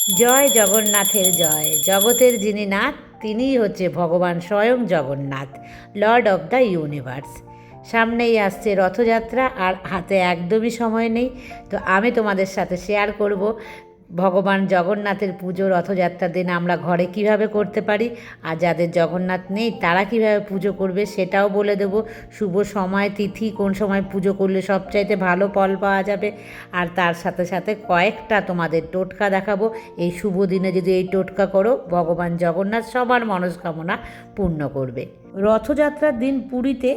জয় জগন্নাথের জয়। জগতের যিনি নাথ তিনিই হচ্ছে ভগবান স্বয়ং Jagannath, Lord of the universe. সামনেই আসছে রথযাত্রা, আর হাতে একদমই সময় নেই। তো আমি তোমাদের সাথে শেয়ার করব ভগবান জগন্নাথের পুজো রথযাত্রার দিন আমরা ঘরে কিভাবে করতে পারি, আর যাদের জগন্নাথ নেই তারা কিভাবে পুজো করবে সেটাও বলে দেব। শুভ সময় তিথি, কোন সময় পুজো করলে সবচাইতে ভালো ফল পাওয়া যাবে, আর তার সাথে সাথে কয়েকটা তোমাদের টোটকা দেখাবো। এই শুভ দিনে যদি এই টোটকা করো, ভগবান জগন্নাথ সবার মনস্কামনা পূর্ণ করবে। রথযাত্রার দিন পুরীতে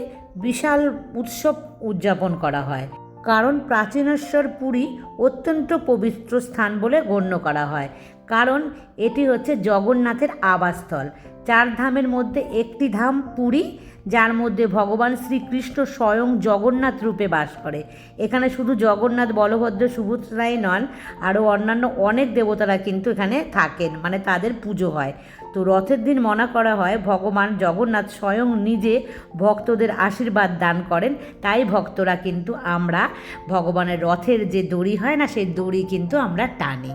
বিশাল উৎসব উদযাপন করা হয়, কারণ প্রাচীনেশ্বর পুরী অত্যন্ত পবিত্র স্থান বলে গণ্য করা হয়। কারণ এটি হচ্ছে জগন্নাথের আবাসস্থল। 4 ধামের মধ্যে একটি ধাম পুরী, যার মধ্যে ভগবান শ্রীকৃষ্ণ স্বয়ং জগন্নাথ রূপে বাস করে। এখানে শুধু জগন্নাথ, বলভদ্র, সুভদ্রাই নন, আরও অন্যান্য অনেক দেবতারা কিন্তু এখানে থাকেন, মানে তাদের পুজো হয়। তো রথের দিন মনে করা হয় ভগবান জগন্নাথ স্বয়ং নিজে ভক্তদের আশীর্বাদ দান করেন। তাই ভক্তরা কিন্তু আমরা ভগবানের রথের যে দড়ি হয় না, সেই দড়ি কিন্তু আমরা টানি।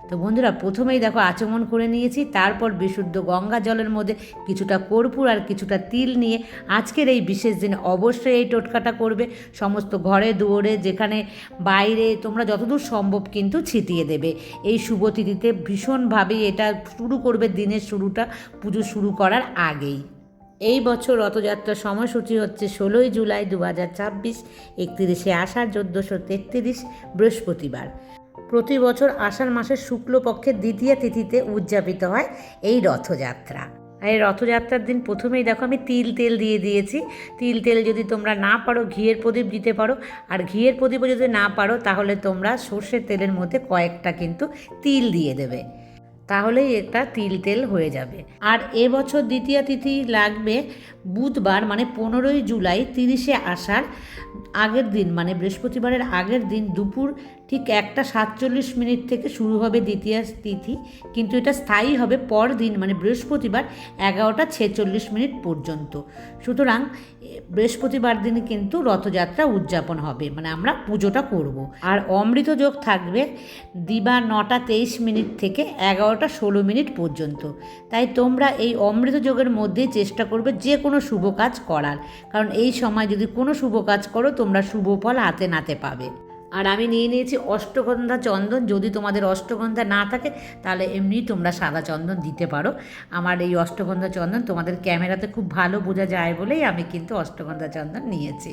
তো বন্ধুরা, প্রথমেই দেখো আচমন করে নিয়েছি, তারপর বিশুদ্ধ গঙ্গা জলের মধ্যে কিছুটা কর্পূর আর কিছুটা তিল নিয়ে আজকের এই বিশেষ দিনে অবশ্যই এই টোটকাটা করবে। সমস্ত ঘরে দুয়ারে, যেখানে বাইরে, তোমরা যতদূর সম্ভব কিন্তু ছিটিয়ে দেবে। এই শুভ তিথিতে ভীষণভাবে এটা শুরু করবে, দিনের শুরুটা পুজো শুরু করার আগেই। এই বছর রথযাত্রার সময়সূচি হচ্ছে 16ই জুলাই 2026, 31শে আষাঢ় 1433 বৃহস্পতিবার। প্রতি বছর আষাঢ় মাসের শুক্লপক্ষের দ্বিতীয় তিথিতে উদযাপিত হয় এই রথযাত্রা। এই রথযাত্রার দিন প্রথমেই দেখো আমি তেল দিয়ে দিয়েছি। তেল যদি তোমরা না পারো ঘিয়ের প্রদীপ দিতে পারো, আর ঘিয়ের প্রদীপও যদি না পারো তাহলে তোমরা সর্ষের তেলের মধ্যে কয়েকটা কিন্তু তিল দিয়ে দেবে, তাহলেই এটা তেল হয়ে যাবে। আর এবছর দ্বিতীয় তিথি লাগবে বুধবার, মানে 15ই জুলাই, 30শে আষাঢ় আগের দিন, মানে বৃহস্পতিবারের আগের দিন দুপুর ঠিক 1:47 থেকে শুরু হবে দ্বিতীয় তিথি, কিন্তু এটা স্থায়ী হবে পরদিন, মানে বৃহস্পতিবার 11:46 পর্যন্ত। সুতরাং বৃহস্পতিবার দিনে কিন্তু রথযাত্রা উদযাপন হবে, মানে আমরা পুজোটা করব। আর অমৃত যোগ থাকবে দিবা 9:23 থেকে 11:16 পর্যন্ত। তাই তোমরা এই অমৃত যোগের মধ্যেই চেষ্টা করবে যে কোনো শুভ কাজ করার, কারণ এই সময় যদি কোনো শুভ কাজ করো তোমরা শুভ ফল হাতে নাতে পাবে। আর আমি নিয়ে নিয়েছি অষ্টগন্ধা চন্দন। যদি তোমাদের অষ্টগন্ধা না থাকে তাহলে এমনি তোমরা সাদা চন্দন দিতে পারো। আমার এই অষ্টগন্ধা চন্দন তোমাদের ক্যামেরাতে খুব ভালো বোঝা যায় বলেই আমি কিন্তু অষ্টগন্ধা চন্দন নিয়েছি।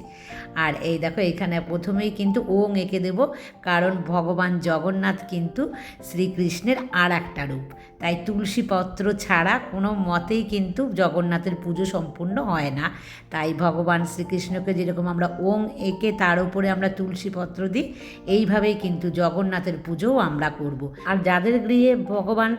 আর এই দেখো, এখানে প্রথমেই কিন্তু ওং এঁকে দেব, কারণ ভগবান জগন্নাথ কিন্তু শ্রীকৃষ্ণের আর একটা রূপ। তাই তুলসী পত্র ছাড়া কোনো মতেই কিন্তু জগন্নাথের পুজো সম্পূর্ণ হয় না। তাই ভগবান শ্রীকৃষ্ণকে যেরকম আমরা ওং এঁকে তার উপরে আমরা তুলসী পত্র দিই, এইভাবেই কিন্তু জগন্নাথের পুজোও আমরা করব। আর যাদের গৃহে ভগবান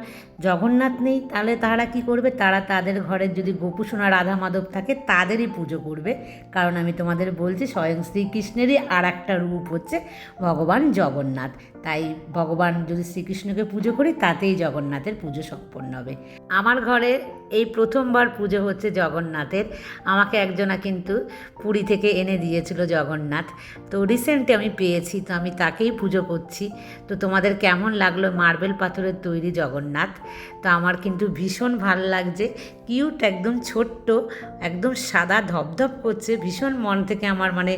জগন্নাথ নেই তাহলে তারা কি করবে, তারা তাদের ঘরের যদি গোপুসোনা রাধা মাধব থাকে তাদেরই পুজো করবে। কারণ আমি তোমাদের বলছি স্বয়ং শ্রীকৃষ্ণেরই আর একটা রূপ হচ্ছে ভগবান জগন্নাথ। তাই ভগবান যদি শ্রীকৃষ্ণকে পুজো করি তাতেই জগন্নাথের পুজো সম্পন্ন হবে। আমার ঘরে এই প্রথমবার পুজো হচ্ছে জগন্নাথের। আমাকে একজনা কিন্তু পুরী থেকে এনে দিয়েছিল জগন্নাথ, তো রিসেন্টলি আমি পেয়েছি, তো আমি তাকেই পুজো করছি। তো তোমাদের কেমন লাগলো মার্বেল পাথরের তৈরি জগন্নাথ? তো আমার কিন্তু ভীষণ ভালো লাগছে, কিউট, একদম ছোট্ট, একদম সাদা ধপধপ করছে। ভীষণ মন থেকে আমার মানে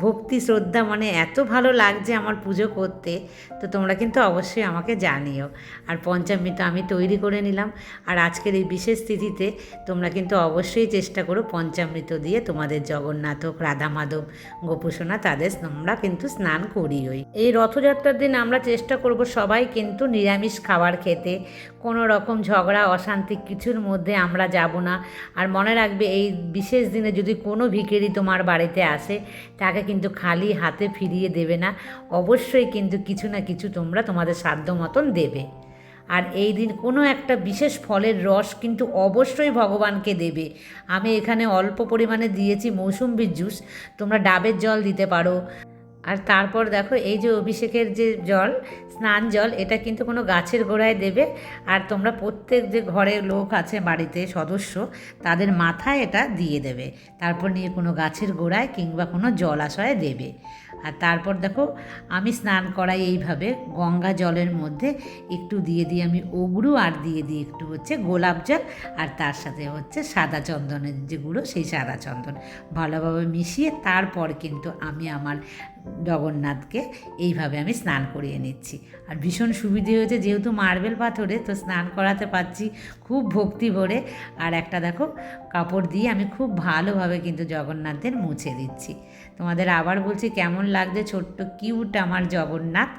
ভক্তি শ্রদ্ধা, মানে এত ভালো লাগছে আমার পুজো করতে। তো তোমরা কিন্তু অবশ্যই আমাকে জানিও। আর পঞ্চামৃত আমি তৈরি করে নিলাম। আর আজকের এই বিশেষ তিথিতে তোমরা কিন্তু অবশ্যই চেষ্টা করো পঞ্চামৃত দিয়ে তোমাদের জগন্নাথ হোক, রাধা মাধব, গোপুসোনা, তাদের তোমরা কিন্তু স্নান করিওই। এই রথযাত্রার দিন আমরা চেষ্টা করব সবাই কিন্তু নিরামিষ খাবার খেতে। কোনো রকম ঝগড়া অশান্তি কিছুর মধ্যে আমরা যাব না। আর মনে রাখবে, এই বিশেষ দিনে যদি কোনো ভিখারি তোমার বাড়িতে আসে তাকে কিন্তু খালি হাতে ফিরিয়ে দেবে না, অবশ্যই কিন্তু কিছু না কিছু তোমরা তোমাদের সাধ্য মতন দেবে। আর এই দিন কোনো একটা বিশেষ ফলের রস কিন্তু অবশ্যই ভগবানকে দেবে। আমি এখানে অল্প পরিমাণে দিয়েছি মৌসুম্বির জুস, তোমরা ডাবের জল দিতে পারো। আর তারপর দেখো, এই যে অভিষেকের যে জল, স্নান জল, এটা কিন্তু কোনো গাছের গোড়ায় দেবে। আর তোমরা প্রত্যেক যে ঘরে লোক আছে বাড়িতে সদস্য, তাদের মাথায় এটা দিয়ে দেবে। তারপর নিয়ে কোনো গাছের গোড়ায় কিংবা কোনো জলাশয়ে দেবে। আর তারপর দেখো আমি স্নান করাই এইভাবে গঙ্গা জলের মধ্যে একটু দিয়ে দিই আমি অগরু, আর দিয়ে দিই একটু হচ্ছে গোলাপ জল, আর তার সাথে হচ্ছে সাদা চন্দনের যে গুঁড়ো সেই সাদা চন্দন ভালোভাবে মিশিয়ে তারপর কিন্তু আমি আমার জগন্নাথকে এইভাবে আমি স্নান করিয়ে নিচ্ছি। আর ভীষণ সুবিধে হয়েছে, যেহেতু মার্বেল পাথরে তো স্নান করাতে পারছি খুব ভক্তি ভরে। আর একটা দেখো কাপড় দিয়ে আমি খুব ভালোভাবে কিন্তু জগন্নাথদের মুছে দিচ্ছি। তোমাদের আবার বলছি কেমন লাগছে ছোট্ট কিউট আমার জগন্নাথ,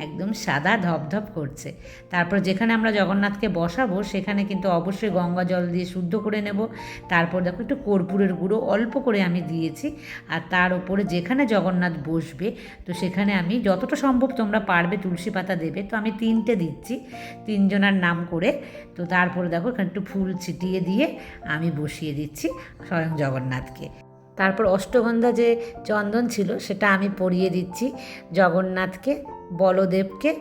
একদম সাদা ধপধপ করছে। তারপর যেখানে আমরা জগন্নাথকে বসাবো সেখানে কিন্তু অবশ্যই গঙ্গা জল দিয়ে শুদ্ধ করে নেব। তারপর দেখো একটু কর্পূরের গুঁড়ো অল্প করে আমি দিয়েছি, আর তার উপরে যেখানে জগন্নাথ বসবে তো সেখানে আমি যতটা সম্ভব তোমরা পারবে তুলসী পাতা দেবে, তো আমি 3টে দিচ্ছি 3জনার নাম করে। তো তারপরে দেখো এখানে একটু ফুল ছিটিয়ে দিয়ে আমি বসিয়ে দিচ্ছি স্বয়ং জগন্নাথকে। তারপর অষ্টগন্ধা যে চন্দন ছিল সেটা আমি পরিয়ে দিচ্ছি জগন্নাথকে, বলদেবকে,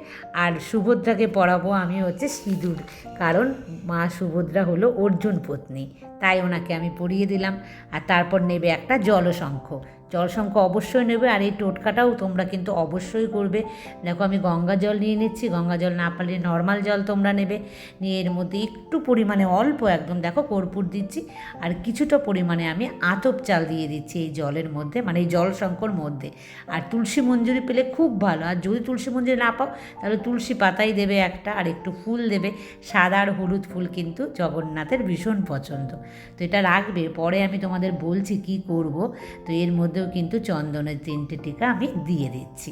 আর সুভদ্রাকে পরাবো আমি হচ্ছে সিঁদুর, কারণ মা সুভদ্রা হলো অর্জুন পত্নী, তাই ওনাকে আমি পরিয়ে দিলাম। আর তারপর নেবে একটা জলশঙ্খ, জলশঙ্খ অবশ্যই নেবে। আর এই টোটকাটাও তোমরা কিন্তু অবশ্যই করবে। দেখো আমি গঙ্গা জল নিয়ে নিচ্ছি, গঙ্গা জল না পারলে নর্মাল জল তোমরা নেবে, নিয়ে এর মধ্যে একটু পরিমাণে অল্প একদম দেখো কর্পূর দিচ্ছি, আর কিছুটা পরিমাণে আমি আতপ চাল দিয়ে দিচ্ছি এই জলের মধ্যে, মানে এই জলশঙ্কর মধ্যে। আর তুলসী মঞ্জুরি পেলে খুব ভালো, আর যদি তুলসী মঞ্জুরি না পাও তাহলে তুলসী পাতাই দেবে একটা, আর একটু ফুল দেবে, সাদা আর হলুদ ফুল কিন্তু জগন্নাথের ভীষণ পছন্দ। তো এটা রাখবে, পরে আমি তোমাদের বলছি কি করব। তো এর মধ্যেও কিন্তু চন্দনের 3টে টিকা আমি দিয়ে দিচ্ছি,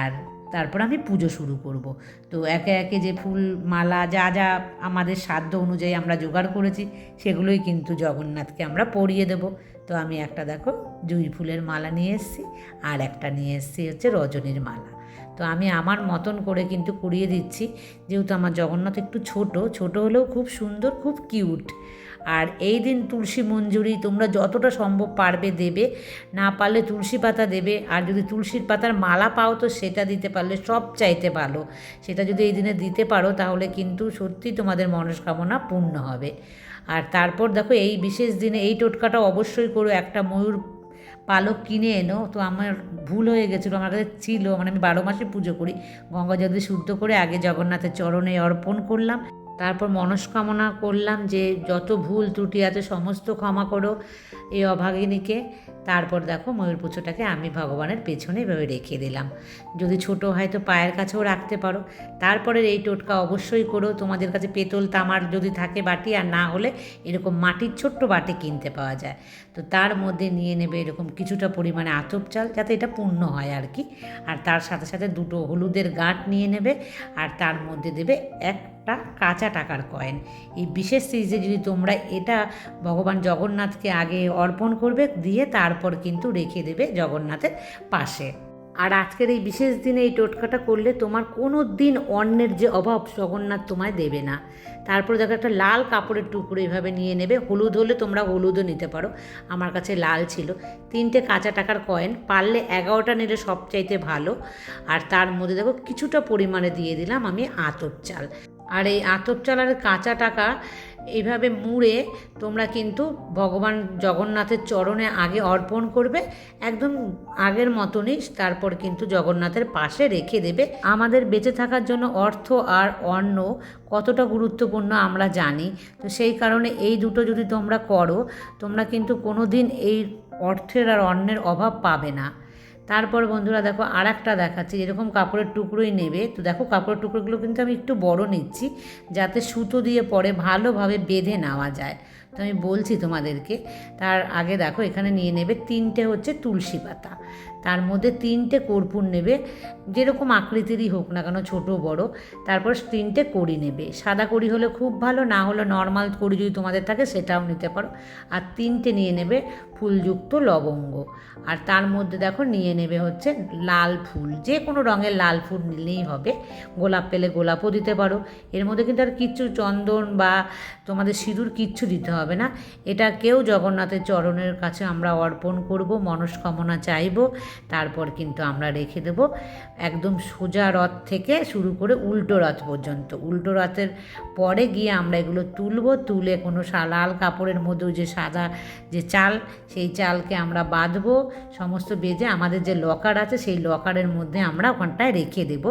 আর তারপর আমি পুজো শুরু করব। তো একে একে যে ফুল মালা যা যা আমাদের সাধ্য অনুযায়ী আমরা জোগাড় করেছি সেগুলোই কিন্তু জগন্নাথকে আমরা পরিয়ে দেব। তো আমি একটা দেখো জুঁই ফুলের মালা নিয়ে এসেছি, আর একটা নিয়ে এসেছি হচ্ছে রজনীর মালা। তো আমি আমার মতন করে কিন্তু করিয়ে দিচ্ছি, যেহেতু আমার জগন্নাথ একটু ছোট হলেও খুব সুন্দর, খুব কিউট। আর এই দিন তুলসী মঞ্জুরি তোমরা যতটা সম্ভব পারবে দেবে, না পারলে তুলসী পাতা দেবে, আর যদি তুলসীর পাতার মালা পাও তো সেটা দিতে পারলে সব চাইতে ভালো। সেটা যদি এই দিনে দিতে পারো তাহলে কিন্তু সত্যি তোমাদের মনস্কামনা পূর্ণ হবে। আর তারপর দেখো এই বিশেষ দিনে এই টোটকাটা অবশ্যই করো, একটা ময়ূর পালক কিনে এনো। তো আমার ভুল হয়ে গেছিলো, আমার কাছে ছিল, মানে আমি 12 মাসে পুজো করি, গঙ্গা জল দিয়ে শুদ্ধ করে আগে জগন্নাথের চরণে অর্পণ করলাম, তারপর মনস্কামনা করলাম যে যত ভুল ত্রুটি আছে সমস্ত ক্ষমা করো এই অভাগিনীকে। তারপর দেখো ময়ূর পুজোটাকে আমি ভগবানের পেছনে এভাবে রেখে দিলাম, যদি ছোট হয় তো পায়ের কাছেও রাখতে পারো। তারপরে এই টোটকা অবশ্যই করো, তোমাদের কাছে পেতল তামার যদি থাকে বাটি, আর না হলে এরকম মাটির ছোট্ট বাটি কিনতে পাওয়া যায়। তো তার মধ্যে নিয়ে নেবে এরকম কিছুটা পরিমাণে আতপ চাল, যাতে এটা পূর্ণ হয় আর কি। আর তার সাথে সাথে 2টো হলুদের গাঁট নিয়ে নেবে, আর তার মধ্যে দেবে একটা কাঁচা টাকার কয়েন। এই বিশেষ সিরিজে যদি তোমরা এটা ভগবান জগন্নাথকে আগে অর্পণ করবে, দিয়ে তারপর কিন্তু রেখে দেবে জগন্নাথের পাশে। আর আজকের এই বিশেষ দিনে এই টোটকাটা করলে তোমার কোনো দিন অন্নের যে অভাব জগন্নাথ তোমায় দেবে না। তারপরে দেখো একটা লাল কাপড়ের টুকরো এইভাবে নিয়ে নেবে, হলুদ হলে তোমরা হলুদও নিতে পারো, আমার কাছে লাল ছিল। 3টে কাঁচা টাকার কয়েন, পারলে 11টা নিলে সবচাইতে ভালো। আর তার মধ্যে দেখো কিছুটা পরিমাণে দিয়ে দিলাম আমি আতপ চাল। আর এই আতপ চাল আর কাঁচা টাকা এইভাবে মুড়ে তোমরা কিন্তু ভগবান জগন্নাথের চরণে আগে অর্পণ করবে, একদম আগের মতনই। তারপর কিন্তু জগন্নাথের পাশে রেখে দেবে। আমাদের বেঁচে থাকার জন্য অর্থ আর অন্ন কতটা গুরুত্বপূর্ণ আমরা জানি, তো সেই কারণে এই দুটো যদি তোমরা করো তোমরা কিন্তু কোনো দিন এই অর্থের আর অন্নের অভাব পাবে না। তারপর বন্ধুরা দেখো আর একটা দেখাচ্ছি, এরকম কাপড়ের টুকরোই নেবে। তো দেখো কাপড়ের টুকরোগুলো কিন্তু আমি একটু বড় নিচ্ছি, যাতে সুতো দিয়ে পরে ভালোভাবে বেঁধে নেওয়া যায়। তো আমি বলছি তোমাদেরকে, তার আগে দেখো এখানে নিয়ে নেবে 3টে হচ্ছে তুলসী পাতা, তার মধ্যে 3টে কর্পূর নেবে, যেরকম আকৃতিরই হোক না কেন, ছোটো বড়। তারপর 3টে কড়ি নেবে, সাদা কড়ি হলে খুব ভালো, না হলে নর্মাল কড়ি যদি তোমাদের থাকে সেটাও নিতে পারো। আর 3টে নিয়ে নেবে ফুলযুক্ত লবঙ্গ, আর তার মধ্যে দেখো নিয়ে নেবে হচ্ছে লাল ফুল, যে কোনো রঙের লাল ফুল নিলেই হবে, গোলাপ পেলে গোলাপও দিতে পারো। এর মধ্যে কিন্তু আর কিচ্ছু চন্দন বা তোমাদের সিঁদুর কিচ্ছু দিতে হবে না। এটা কেউ জগন্নাথের চরণের কাছে আমরা অর্পণ করব, মনস্কামনা চাইব, তারপর কিন্তু আমরা রেখে দেব একদম সোজা রথ থেকে শুরু করে উল্টো রথ পর্যন্ত। উল্টো রথের পরে গিয়ে আমরা এগুলো তুলে কোনো লাল কাপড়ের মধ্যে যে সাদা যে চাল, সেই চালকে আমরা বাঁধবো, সমস্ত বেঁধে আমাদের যে লকার আছে সেই লকারের মধ্যে আমরা ওখানটায় রেখে দেব,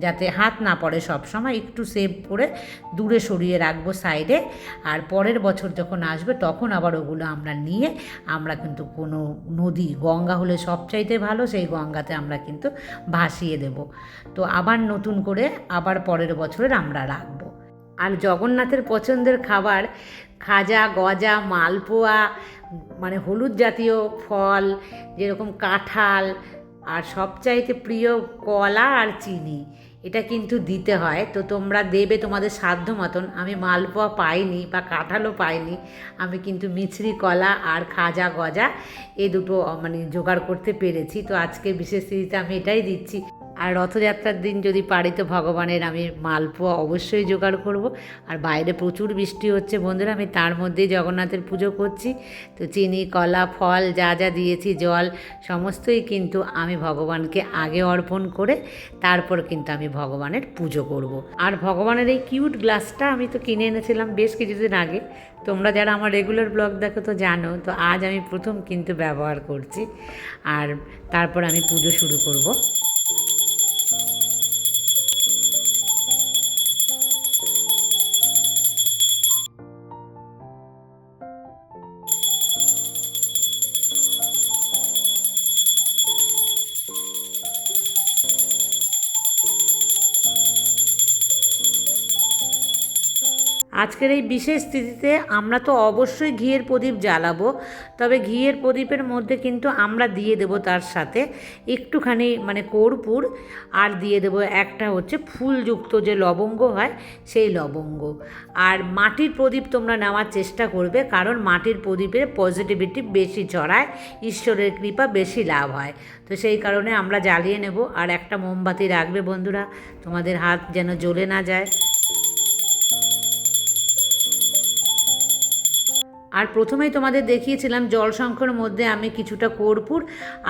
যাতে হাত না পড়ে। সব সময় একটু সেভ করে দূরে সরিয়ে রাখবো সাইডে। আর পরের বছর যখন আসবে তখন আবার ওগুলো আমরা নিয়ে আমরা কিন্তু কোনো নদী, গঙ্গা হলে সবচাইতে ভালো, সেই গঙ্গাতে আমরা কিন্তু ভাসিয়ে দেব। তো আবার নতুন করে আবার পরের বছরের আমরা রাখবো। আর জগন্নাথের পছন্দের খাবার খাজা, গজা, মালপোয়া, মানে হলুদ জাতীয় ফল যেরকম কাঁঠাল, আর সবচাইতে প্রিয় কলা আর চিনি, এটা কিন্তু দিতে হয়। তো তোমরা দেবে তোমাদের সাধ্য মতন। আমি মালপোয়া পাইনি বা কাঁঠালও পাইনি, আমি কিন্তু মিছরি, কলা আর খাজা, গজা এই দুটো মানে জোগাড় করতে পেরেছি। তো আজকে বিশেষ তিথিতে আমি এটাই দিচ্ছি। আর রথযাত্রার দিন যদি পারি তো ভগবানের আমি মালপোয়া অবশ্যই জোগাড় করব। আর বাইরে প্রচুর বৃষ্টি হচ্ছে বন্ধুরা, আমি তার মধ্যেই জগন্নাথের পুজো করছি। তো চিনি, কলা, ফল যা যা দিয়েছি, জল, সমস্তই কিন্তু আমি ভগবানকে আগে অর্পণ করে তারপর কিন্তু আমি ভগবানের পুজো করব। আর ভগবানের এই কিউট গ্লাসটা আমি তো কিনে এনেছিলাম বেশ কিছুদিন আগে। তোমরা যারা আমার রেগুলার ব্লগ দেখো তো জানো। তো আজ আমি প্রথম কিন্তু ব্যবহার করছি। আর তারপর আমি পুজো শুরু করব। আজকের এই বিশেষ তিথিতে আমরা তো অবশ্যই ঘিয়ের প্রদীপ জ্বালাবো, তবে ঘিয়ের প্রদীপের মধ্যে কিন্তু আমরা দিয়ে দেব তার সাথে একটুখানি মানে কর্পূর, আর দিয়ে দেব একটা হচ্ছে ফুলযুক্ত যে লবঙ্গ হয় সেই লবঙ্গ। আর মাটির প্রদীপ তোমরা নেওয়ার চেষ্টা করবে, কারণ মাটির প্রদীপের পজিটিভিটি বেশি ছড়ায়, ঈশ্বরের কৃপা বেশি লাভ হয়। তো সেই কারণে আমরা জ্বালিয়ে নেব। আর একটা মোমবাতি রাখবে বন্ধুরা, তোমাদের হাত যেন জ্বলে না যায়। আর প্রথমেই তোমাদের দেখিয়েছিলাম জলশঙ্খর মধ্যে আমি কিছুটা কর্পূর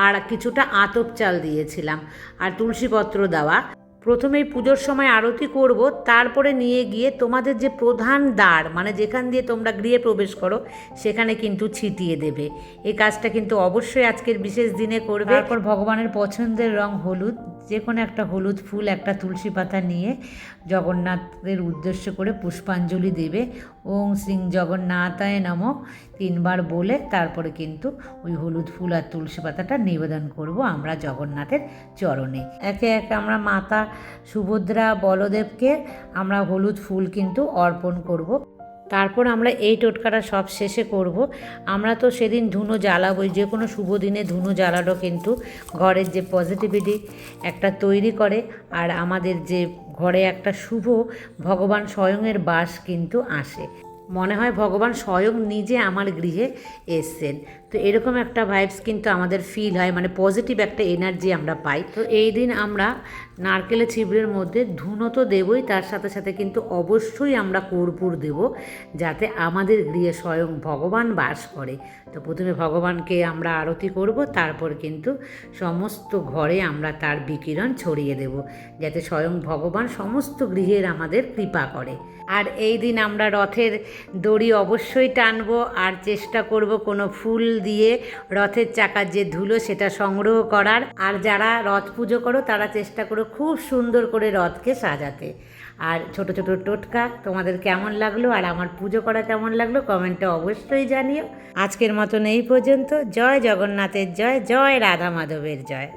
আর কিছুটা আতপ চাল দিয়েছিলাম, আর তুলসীপত্র দেওয়া। প্রথমেই পুজোর সময় আরতি করব, তারপরে নিয়ে গিয়ে তোমাদের যে প্রধান দ্বার, মানে যেখান দিয়ে তোমরা গৃহে প্রবেশ করো, সেখানে কিন্তু ছিটিয়ে দেবে। এই কাজটা কিন্তু অবশ্যই আজকের বিশেষ দিনে করবে। তারপর ভগবানের পছন্দের রং হলুদ, যে কোনো একটা হলুদ ফুল, একটা তুলসী পাতা নিয়ে জগন্নাথের উদ্দেশ্য করে পুষ্পাঞ্জলি দেবে। ওং শ্রী জগন্নাথায় নমঃ 3 বার বলে তারপরে কিন্তু ওই হলুদ ফুল আর তুলসী পাতাটা নিবেদন করব আমরা জগন্নাথের চরণে। একে একে আমরা মাতা সুভদ্রা, বলদেবকে আমরা হলুদ ফুল কিন্তু অর্পণ করব। তারপর আমরা এই টোটকাটা সব শেষে করব। আমরা তো সেদিন ধুনো জ্বালাবই, যে কোনো শুভ দিনে ধুনো জ্বালানো কিন্তু ঘরের যে পজিটিভিটি একটা তৈরি করে, আর আমাদের যে ঘরে একটা শুভ ভগবান স্বয়ংয়ের বাস কিন্তু আসে। মনে হয় ভগবান স্বয়ং নিজে আমার গৃহে এসছেন। তো এরকম একটা ভাইবস কিন্তু আমাদের ফিল হয়, মানে পজিটিভ একটা এনার্জি আমরা পাই। তো এই দিন আমরা নারকেলের ছিবড়ের মধ্যে ধুনো তো দেবই, তার সাথে সাথে কিন্তু অবশ্যই আমরা কর্পূর দেব, যাতে আমাদের গৃহে স্বয়ং ভগবান বাস করে। তো প্রথমে ভগবানকে আমরা আরতি করব, তারপর কিন্তু সমস্ত ঘরে আমরা তার বিকিরণ ছড়িয়ে দেব, যাতে স্বয়ং ভগবান সমস্ত গৃহের আমাদের কৃপা করে। আর এই দিন আমরা রথের দড়ি অবশ্যই টানবো, আর চেষ্টা করব কোনো ফুল দিয়ে রথের চাকার যে ধুলো সেটা সংগ্রহ করার। আর যারা রথ পুজো করো তারা চেষ্টা করো খুব সুন্দর করে রথকে সাজাতে। আর ছোট ছোট টোটকা তোমাদের কেমন লাগলো আর আমার পুজো করা কেমন লাগলো কমেন্টে অবশ্যই জানিও। আজকের মতন এই পর্যন্ত। জয় জগন্নাথের জয়, জয় রাধা মাধবের জয়।